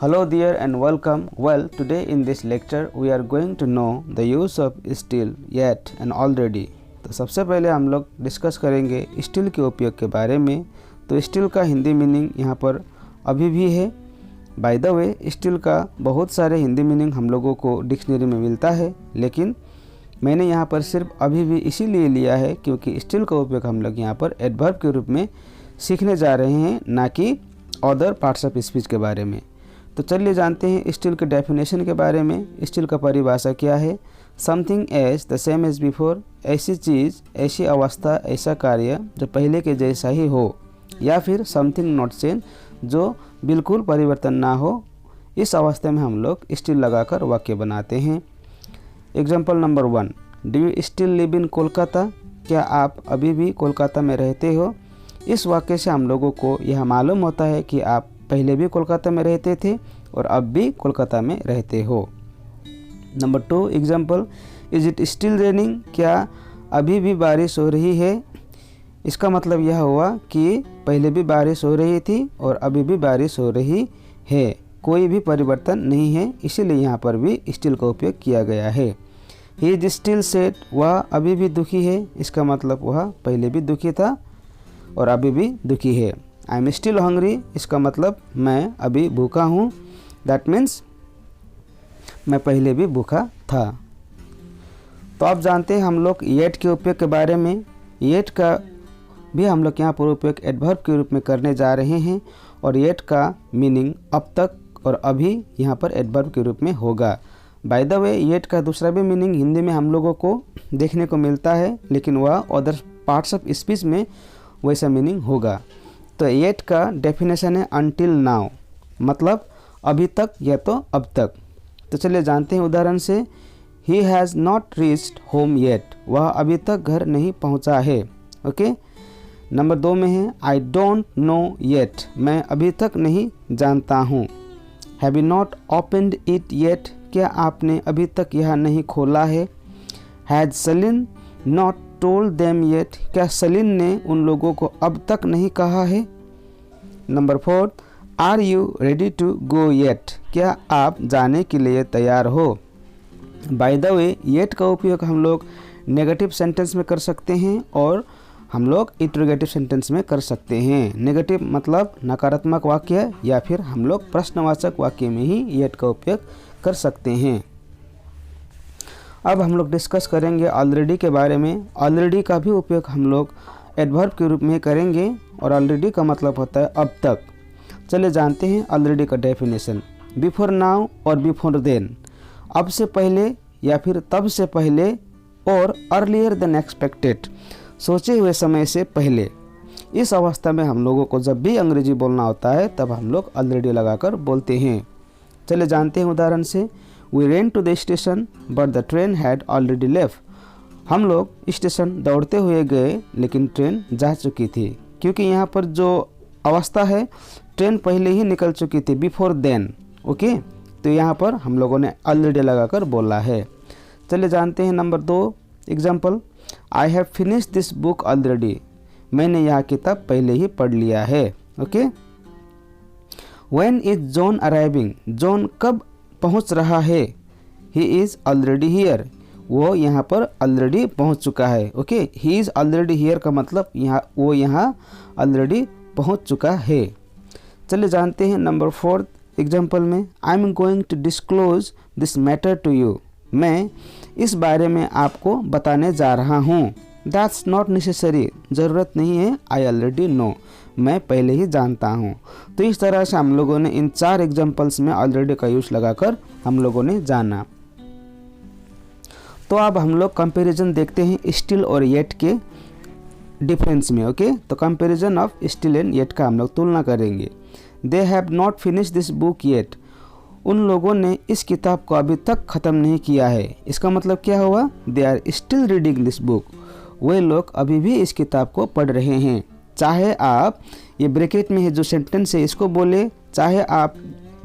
Hello dear and welcome. Well, today in this lecture we are going to know the use of still, yet and already. तो सबसे पहले हम लोग discuss करेंगे still के उपयोग के बारे में। तो स्टिल का हिंदी मीनिंग यहाँ पर अभी भी है। बाय द वे, स्टिल का बहुत सारे हिंदी मीनिंग हम लोगों को डिक्शनरी में मिलता है, लेकिन मैंने यहाँ पर सिर्फ अभी भी इसीलिए लिया है क्योंकि स्टिल का उपयोग हम लोग यहाँ पर एडवर्ब के रूप में सीखने जा रहे हैं, ना कि अदर पार्ट्स ऑफ स्पीच के बारे में। तो चलिए जानते हैं स्टिल के डेफिनेशन के बारे में। स्टिल का परिभाषा क्या है? Something as the same as before, ऐसी चीज़, ऐसी अवस्था, ऐसा कार्य जो पहले के जैसा ही हो, या फिर समथिंग नॉट चेंज, जो बिल्कुल परिवर्तन ना हो। इस अवस्था में हम लोग स्टिल लगाकर वाक्य बनाते हैं। Example number 1, do you still live in Kolkata? क्या आप अभी भी कोलकाता में रहते हो? इस वाक्य से हम लोगों को यह मालूम होता है कि आप पहले भी कोलकाता में रहते थे और अब भी कोलकाता में रहते हो। Number 2 example, is it still raining? क्या अभी भी बारिश हो रही है? इसका मतलब यह हुआ कि पहले भी बारिश हो रही थी और अभी भी बारिश हो रही है, कोई भी परिवर्तन नहीं है, इसीलिए यहाँ पर भी स्टिल का उपयोग किया गया है। ही इज स्टिल सैड, वह अभी भी दुखी है, इसका मतलब वह पहले भी दुखी था और अभी भी दुखी है। आई एम स्टिल हंग्री, इसका मतलब मैं अभी भूखा हूँ, दैट मीन्स मैं पहले भी भूखा था। तो आप जानते हैं हम लोग येट के उपयोग के बारे में। येट का भी हम लोग यहाँ पर उपयोग एडवर्ब के रूप में करने जा रहे हैं और येट का मीनिंग अब तक और अभी यहाँ पर एडवर्ब के रूप में होगा। बाय द वे, येट का दूसरा भी मीनिंग हिंदी में हम लोगों को देखने को मिलता है, लेकिन वह अदर पार्ट्स ऑफ स्पीच में वैसा मीनिंग होगा। तो येट का डेफिनेशन है अनटिल नाउ, मतलब अभी तक या तो अब तक। तो चलिए जानते हैं उदाहरण से। He has not reached home yet, वह अभी तक घर नहीं पहुंचा है। ओके। नंबर 2 में है आई डोंट नो येट, मैं अभी तक नहीं जानता हूँ। Have you not opened it yet, क्या आपने अभी तक यह नहीं खोला है? Has Saleen not told them yet, क्या सलीन ने उन लोगों को अब तक नहीं कहा है? Number 4, are you ready to go yet, क्या आप जाने के लिए तैयार हो? बाय द वे, येट का उपयोग हम लोग नेगेटिव सेंटेंस में कर सकते हैं और हम लोग इंटरोगेटिव सेंटेंस में कर सकते हैं। नेगेटिव मतलब नकारात्मक वाक्य, या फिर हम लोग प्रश्नवाचक वाक्य में ही येट का उपयोग कर सकते हैं। अब हम लोग डिस्कस करेंगे ऑलरेडी के बारे में। ऑलरेडी का भी उपयोग हम लोग एडवर्ब के रूप में करेंगे और ऑलरेडी का मतलब होता है अब तक। चलिए जानते हैं ऑलरेडी का डेफिनेशन। बिफोर नाउ और बिफोर देन, अब से पहले या फिर तब से पहले, और अर्लियर देन एक्सपेक्टेड, सोचे हुए समय से पहले। इस अवस्था में हम लोगों को जब भी अंग्रेजी बोलना होता है तब हम लोग ऑलरेडी लगाकर बोलते हैं। चलिए जानते हैं उदाहरण से। We ran to the station but the train had already left, हम लोग स्टेशन दौड़ते हुए गए लेकिन ट्रेन जा चुकी थी। क्योंकि यहाँ पर जो अवस्था है, ट्रेन पहले ही निकल चुकी थी, बिफोर देन। ओके, तो यहाँ पर हम लोगों ने ऑलरेडी लगाकर बोला है। चलिए जानते हैं number 2 example. I have finished this book already, मैंने यह किताब पहले ही पढ़ लिया है। Okay. When is John arriving, John कब पहुँच रहा है? ही इज़ ऑलरेडी हियर, वो यहाँ पर ऑलरेडी पहुँच चुका है। Okay, he is already here का मतलब वो यहाँ ऑलरेडी पहुँच चुका है। चलिए जानते हैं नंबर 4 एग्जाम्पल में। I am going to disclose this matter to you, मैं इस बारे में आपको बताने जा रहा हूँ। दैट्स नॉट नेसेसरी, ज़रूरत नहीं है। आई ऑलरेडी नो, मैं पहले ही जानता हूँ। तो इस तरह से हम लोगों ने इन 4 एग्जाम्पल्स में ऑलरेडी का यूज़ लगाकर हम लोगों ने जाना। तो अब हम लोग कंपैरिजन देखते हैं स्टिल और येट के डिफरेंस में। ओके, तो comparison of still and yet का हम लोग तुलना करेंगे। They have not finish this book yet, उन लोगों ने इस किताब को अभी तक ख़त्म नहीं किया है। इसका मतलब क्या हुआ? They are still reading this book, वे लोग अभी भी इस किताब को पढ़ रहे हैं। चाहे आप ये ब्रैकेट में है जो सेंटेंस है इसको बोले, चाहे आप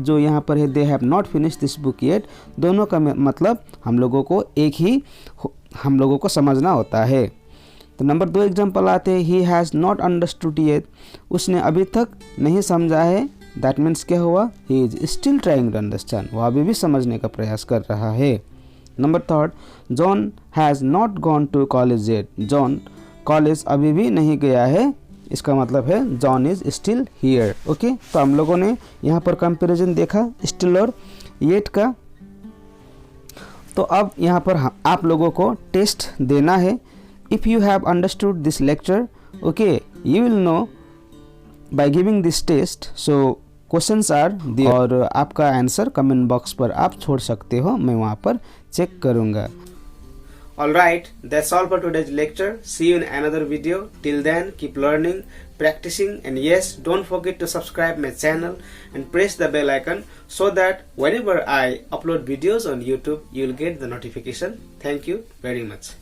जो यहाँ पर है they have not finish this book yet, दोनों का मतलब हम लोगों को एक ही हम लोगों को समझना होता है। तो नंबर 2 एग्जाम्पल आते हैं। He has not understood yet, उसने अभी तक नहीं समझा है दैट मीन्स क्या हुआ, he is still trying to understand, वो अभी भी समझने का प्रयास कर रहा है। Number third, John has not gone to college yet, John college अभी भी नहीं गया है, इसका मतलब है John is still here. Okay, तो हम लोगों ने यहाँ पर कंपैरिजन देखा स्टिल और येट का। तो अब यहाँ पर आप लोगों को टेस्ट देना है। If you have understood this lecture, okay, you will know by giving this test. So questions are there और आपका आंसर कमेंट बॉक्स पर आप छोड़ सकते हो, मैं वहाँ पर चेक करूँगा। Alright, that's all for today's lecture. See you in another video. Till then, keep learning, practicing, and yes, don't forget to subscribe my channel and press the bell icon so that whenever I upload videos on YouTube, you'll get the notification. Thank you very much.